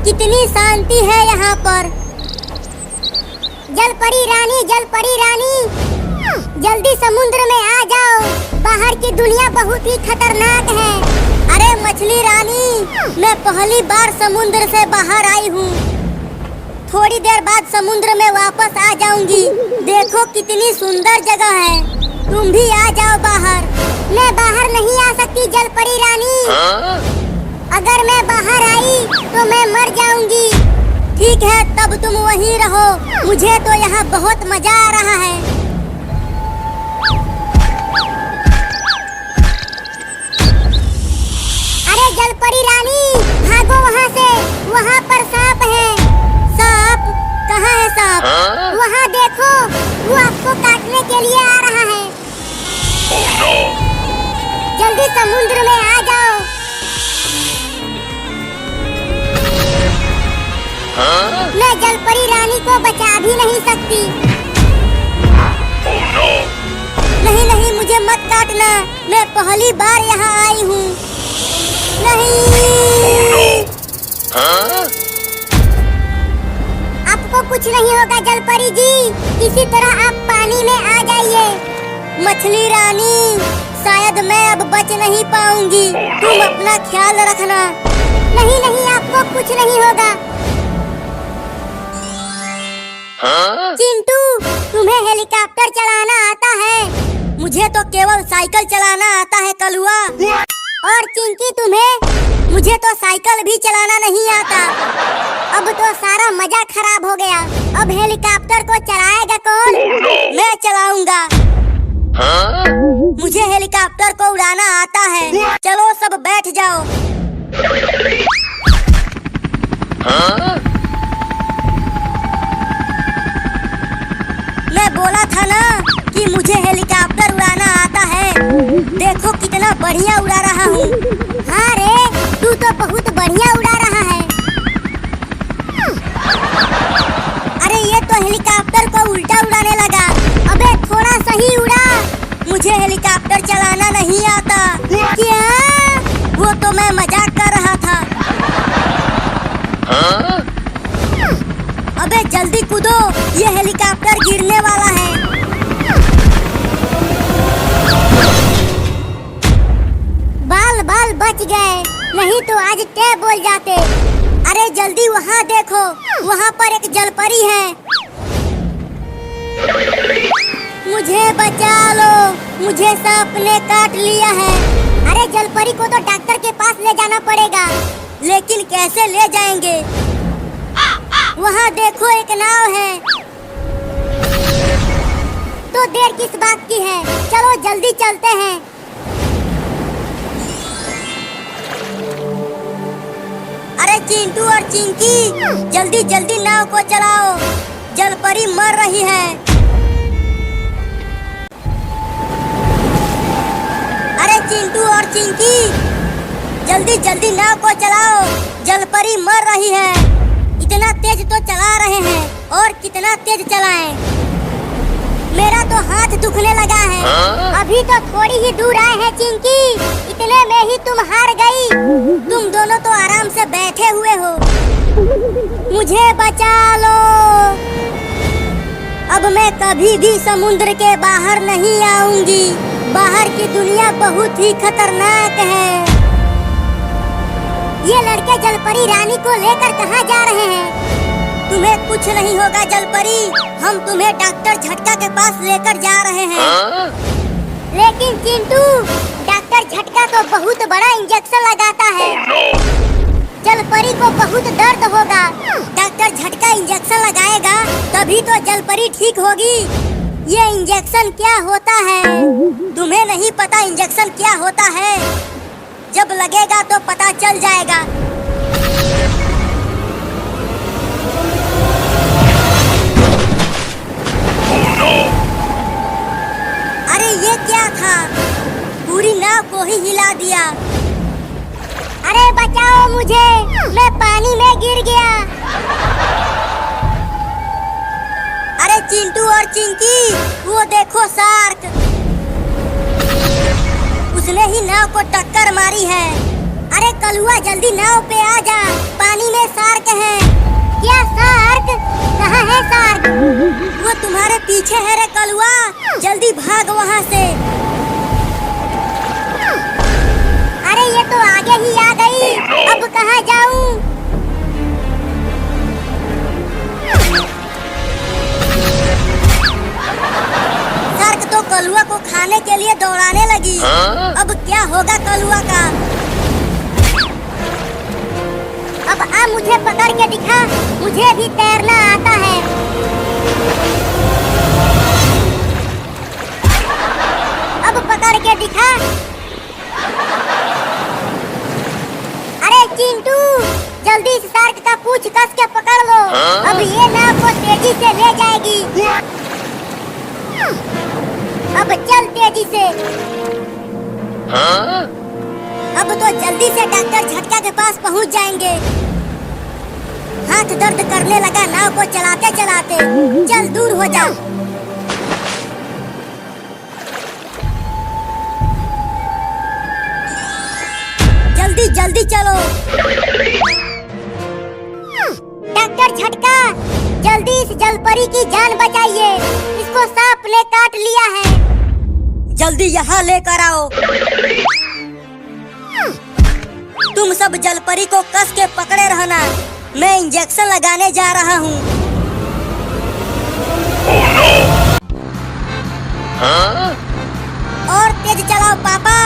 कितनी शांति है यहाँ पर। जलपरी रानी, जलपरी रानी, जल्दी समुद्र में आ जाओ। बाहर की दुनिया बहुत ही खतरनाक है। अरे मछली रानी, मैं पहली बार समुद्र से बाहर आई हूँ। थोड़ी देर बाद समुद्र में वापस आ जाऊंगी। देखो कितनी सुंदर जगह है, तुम भी आ जाओ बाहर। मैं बाहर नहीं आ सकती जलपरी रानी। अगर मैं बाहर आई तो मैं मर जाऊंगी। ठीक है, तब तुम वहीं रहो, मुझे तो यहाँ बहुत मजा आ रहा है। अरे जलपरी रानी, भागो वहाँ से, वहाँ पर सांप है। सांप? कहाँ है सांप? वहाँ देखो, वो आपको काटने के लिए आ रहा है। Oh, no! जल्दी समुद्र में आ जाओ। मैं जलपरी रानी को बचा भी नहीं सकती। Oh, no! नहीं नहीं, मुझे मत काटना, मैं पहली बार यहाँ आई हूँ। नहीं। आपको कुछ नहीं होगा जलपरी जी, किसी तरह आप पानी में आ जाइए। मछली रानी, शायद मैं अब बच नहीं पाऊंगी, तुम अपना ख्याल रखना। नहीं नहीं, आपको कुछ नहीं होगा। चिंटू, तुम्हें हेलीकॉप्टर चलाना आता है? मुझे तो केवल साइकिल चलाना आता है कलुआ। और चिंकी तुम्हें? मुझे तो साइकिल भी चलाना नहीं आता। अब तो सारा मजा खराब हो गया। अब हेलीकॉप्टर को चलाएगा कौन? मैं चलाऊंगा। मुझे हेलीकॉप्टर को उड़ाना आता है। चलो सब बैठ जाओ। मैं बोला था ना कि मुझे हेलीकॉप्टर उड़ाना आता है। देखो कितना बढ़िया उड़ा रहा हूँ। हाँ रे, तू तो बहुत बढ़िया उड़ा रहा है। अरे ये तो हेलीकॉप्टर को उल्टा उड़ाने लगा। अबे थोड़ा सही उड़ा, मुझे हेलीकॉप्टर चलाना नहीं आता। क्या? वो तो मैं मजाक कर रहा था। अबे जल्दी कूदो, ये हेलीकॉप्टर गिरने वाला है। बाल बाल बच गए, नहीं तो आज टे बोल जाते। अरे जल्दी वहाँ देखो, वहाँ पर एक जलपरी है। मुझे बचा लो, मुझे सांप ने काट लिया है। अरे जलपरी को तो डॉक्टर के पास ले जाना पड़ेगा, लेकिन कैसे ले जाएंगे? वहाँ देखो एक नाव है। तो देर किस बात की है, चलो जल्दी चलते हैं। अरे चिंटू और चिंकी, जल्दी जल्दी नाव को चलाओ, जलपरी मर रही है। अरे चिंटू और चिंकी, जल्दी जल्दी नाव को चलाओ, जलपरी मर रही है। इतना तेज तो चला रहे हैं, और कितना तेज चलाएं? मेरा तो हाथ दुखने लगा है। अभी तो थोड़ी ही दूर आए हैं चिंकी, इतने में ही तुम हार गई। तुम दोनों तो आराम से बैठे हुए हो। मुझे बचा लो। अब मैं कभी भी समुद्र के बाहर नहीं आऊंगी। बाहर की दुनिया बहुत ही खतरनाक है। ये लड़के जलपरी रानी को लेकर कहाँ जा रहे हैं? तुम्हें कुछ नहीं होगा जलपरी, हम तुम्हें डॉक्टर झटका के पास लेकर जा रहे हैं। लेकिन चिंटू, डॉक्टर झटका तो बहुत बड़ा इंजेक्शन लगाता है। जलपरी को बहुत दर्द होगा। डॉक्टर झटका इंजेक्शन लगाएगा तभी तो जलपरी ठीक होगी। ये इंजेक्शन क्या होता है? तुम्हें नहीं पता इंजेक्शन क्या होता है? जब लगेगा तो पता चल जाएगा। Oh, no! अरे ये क्या था? पूरी नाव को ही हिला दिया। अरे बचाओ मुझे, मैं पानी में गिर गया। अरे चिंटू और चिंकी, वो देखो शार्क। उसने ही नाव को टक्कर मारी है। अरे कलुआ जल्दी नाव पे आ जा, पानी में शार्क है। क्या शार्क? कहाँ है शार्क? वो तुम्हारे पीछे है रे कलुआ, जल्दी भाग वहाँ से। अरे ये तो आगे ही आ गई, अब कहाँ जाऊँ? शार्क तो कलुआ को खाने के लिए दौड़ाने लगी। अब क्या होगा कलुआ का? अब आ मुझे पकड़ के दिखा, मुझे भी तैरना आता है। अब पकड़ के दिखा। अरे चिंटू, जल्दी इस शार्क का पूंछ कस के पकड़ लो। अब ये नाव को तेजी से ले जाएगी। अब चल तेजी से। अब तो जल्दी से डॉक्टर झटका के पास पहुंच जाएंगे। हाथ दर्द करने लगा नाव को चलाते चलाते। चल दूर हो जा। जल्दी जल्दी चलो। डॉक्टर झटका, जल्दी इस जलपरी की जान बचाइए, इसको सांप ने काट लिया है। जल्दी यहाँ लेकर आओ। तुम सब जलपरी को कस के पकड़े रहना, मैं इंजेक्शन लगाने जा रहा हूँ। Oh no! Huh? और तेज चलाओ पापा,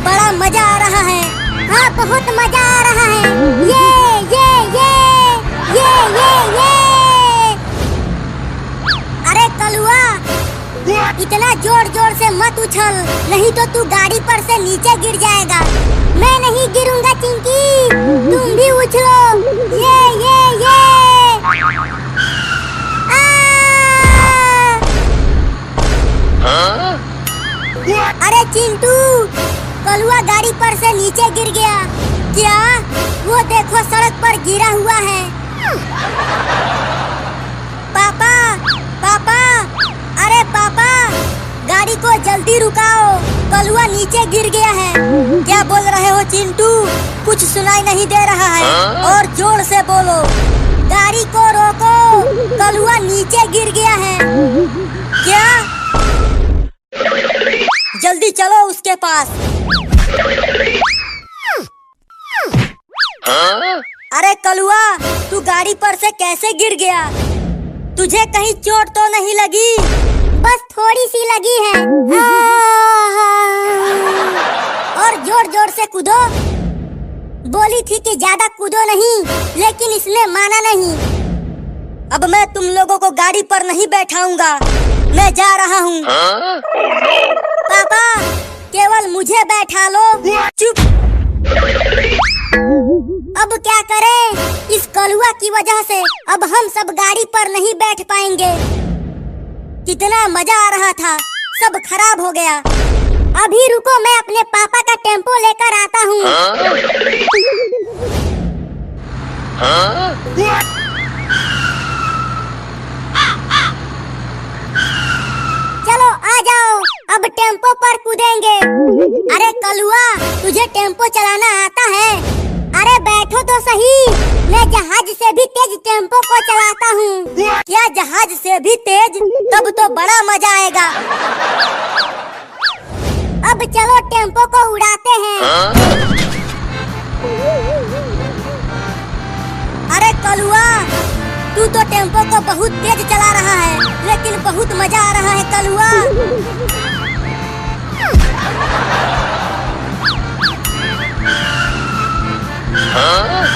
बड़ा मजा आ रहा है। हाँ बहुत मजा आ रहा है। ये। अरे कलुआ, इतना जोर जोर से मत उछल, नहीं तो तू गाड़ी पर से नीचे गिर जाएगा। मैं नहीं गिरूंगा चिंकी, तुम भी उछलो। ये। अरे चिंटू, कलुआ गाड़ी पर से नीचे गिर गया। क्या? वो देखो सड़क पर गिरा हुआ है। पापा, अरे पापा, गाड़ी को जल्दी रुकाओ, कलुआ नीचे गिर गया है। क्या बोल रहे हो चिंटू? कुछ सुनाई नहीं दे रहा है, और जोर से बोलो। गाड़ी को रोको, कलुआ नीचे गिर गया है। क्या? जल्दी चलो उसके पास। अरे कलुआ, तू गाड़ी पर से कैसे गिर गया? तुझे कहीं चोट तो नहीं लगी? बस थोड़ी सी लगी है। और जोर जोर से कूदो। बोली थी कि ज्यादा कूदो नहीं, लेकिन इसने माना नहीं। अब मैं तुम लोगों को गाड़ी पर नहीं बैठाऊंगा, मैं जा रहा हूँ। पापा, केवल मुझे बैठा लो। चुप। अब क्या करें? इस कलुआ की वजह से अब हम सब गाड़ी पर नहीं बैठ पाएंगे। कितना मजा आ रहा था, सब खराब हो गया। अभी रुको, मैं अपने पापा का टेम्पो लेकर आता हूँ। चलो आ जाओ, अब टेम्पो पर कूदेंगे। अरे कलुआ, तुझे टेम्पो चलाना आता है? अरे बैठो तो सही, मैं जहाज से भी तेज टेम्पो को चलाता हूँ। क्या जहाज से भी तेज? तब तो बड़ा मजा आएगा। अब चलो टेम्पो को उड़ाते हैं। अरे कलुआ, तू तो टेम्पो को बहुत तेज चला रहा है, लेकिन बहुत मजा आ रहा है कलुआ।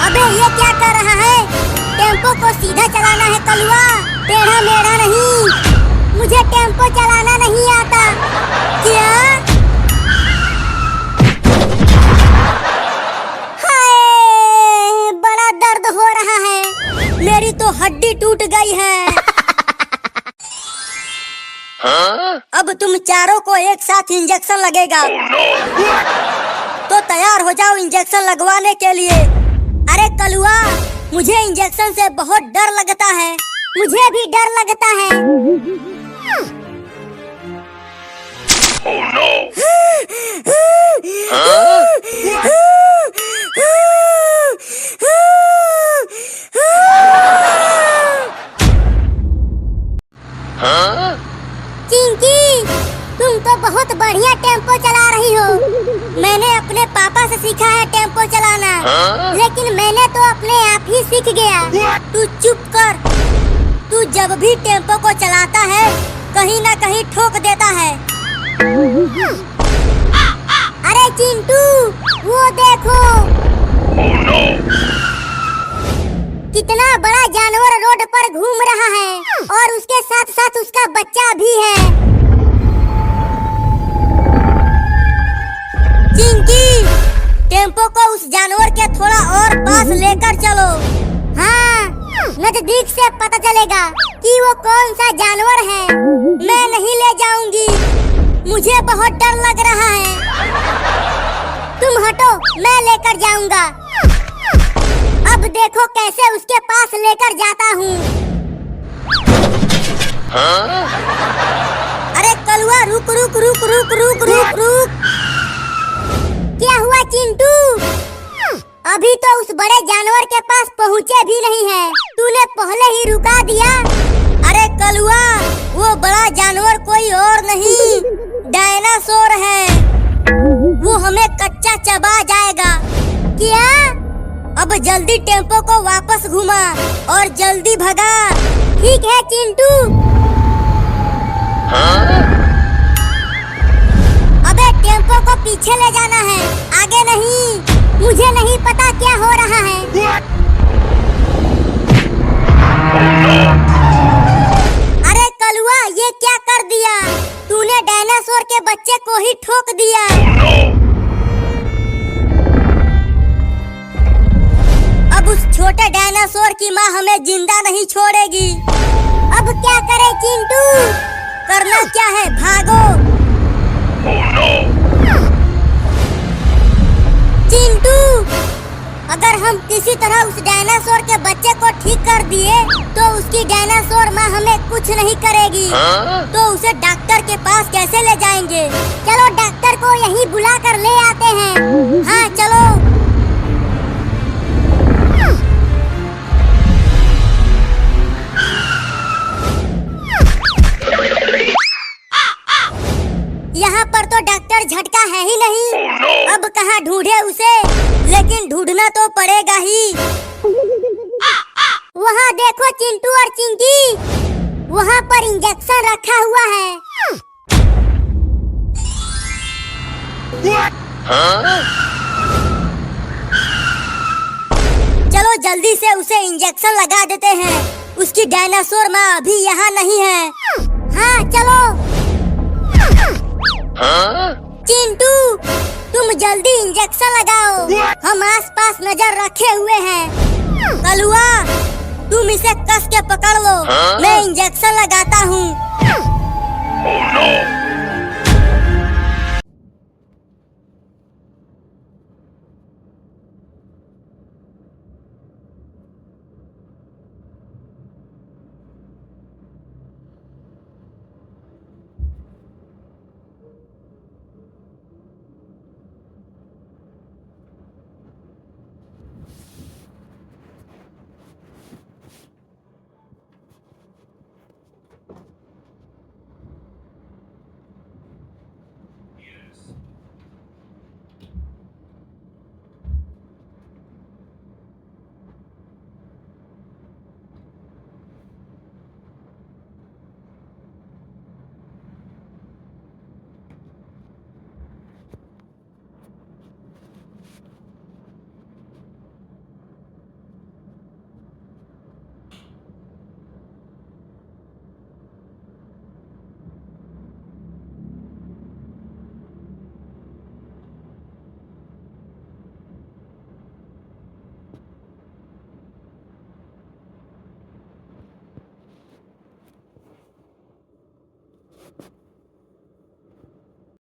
अबे ये क्या कर रहा है? टेम्पो को सीधा चलाना है कलुआ, टेढ़ा मेढ़ा नहीं। मुझे टेम्पो चलाना नहीं आता। क्या? हाय, बड़ा दर्द हो रहा है, मेरी तो हड्डी टूट गई है। अब तुम चारों को एक साथ इंजेक्शन लगेगा। तो तैयार हो जाओ इंजेक्शन लगवाने के लिए। अरे कलुआ, मुझे इंजेक्शन से बहुत डर लगता है। मुझे भी डर लगता है। Oh no! बढ़िया टेम्पो चला रही हो। मैंने अपने पापा से सीखा है टेम्पो चलाना, लेकिन मैंने तो अपने आप ही सीख गया। तू चुप कर। तू जब भी टेम्पो को चलाता है कहीं ना कहीं ठोक देता है। अरे चिंटू, वो देखो। Oh no! कितना बड़ा जानवर रोड पर घूम रहा है और उसके साथ साथ उसका बच्चा भी है। चिंकी, टेम्पो को उस जानवर के थोड़ा और पास लेकर चलो। हाँ, नजदीक से पता चलेगा कि वो कौन सा जानवर है। मैं नहीं ले जाऊंगी, मुझे बहुत डर लग रहा है। तुम हटो, मैं लेकर जाऊंगा। अब देखो कैसे उसके पास लेकर जाता हूँ। अरे कलुआ, रुक रुक रुक रुक रुक रुक रुक। क्या हुआ चिंटू? अभी तो उस बड़े जानवर के पास पहुँचे भी नहीं है, तूने पहले ही रुका दिया। अरे कलुआ, वो बड़ा जानवर कोई और नहीं, डायनासोर है। वो हमें कच्चा चबा जाएगा। क्या? अब जल्दी टेम्पो को वापस घुमा और जल्दी भगा। ठीक है चिंटू। अबे टेम्पो को पीछे ले जाना है, आगे नहीं। मुझे नहीं पता क्या हो रहा है। अरे कलुआ, ये क्या कर दिया तूने? डायनासोर के बच्चे को ही ठोक दिया। अब उस छोटे डायनासोर की माँ हमें जिंदा नहीं छोड़ेगी। अब क्या करें चिंटू? करना क्या है, भागो। Oh no! चिंटू, अगर हम किसी तरह उस डायनासोर के बच्चे को ठीक कर दिए तो उसकी डायनासोर माँ हमें कुछ नहीं करेगी। तो उसे डॉक्टर के पास कैसे ले जाएंगे? चलो डॉक्टर को यहीं बुला कर ले आते हैं। हाँ चलो। यहाँ पर तो डॉक्टर झटका है ही नहीं। Oh no! अब कहाँ ढूंढे उसे? लेकिन ढूंढना तो पड़ेगा ही। वहाँ देखो चिंटू और चिंकी, वहाँ पर इंजेक्शन रखा हुआ है। चलो जल्दी से उसे इंजेक्शन लगा देते हैं। उसकी डायनासोर माँ अभी यहाँ नहीं है। हाँ चलो। चिंटू, तुम जल्दी इंजेक्शन लगाओ, हम आसपास नजर रखे हुए हैं। कलुआ, तुम इसे कस के पकड़ लो, मैं इंजेक्शन लगाता हूँ। Oh no!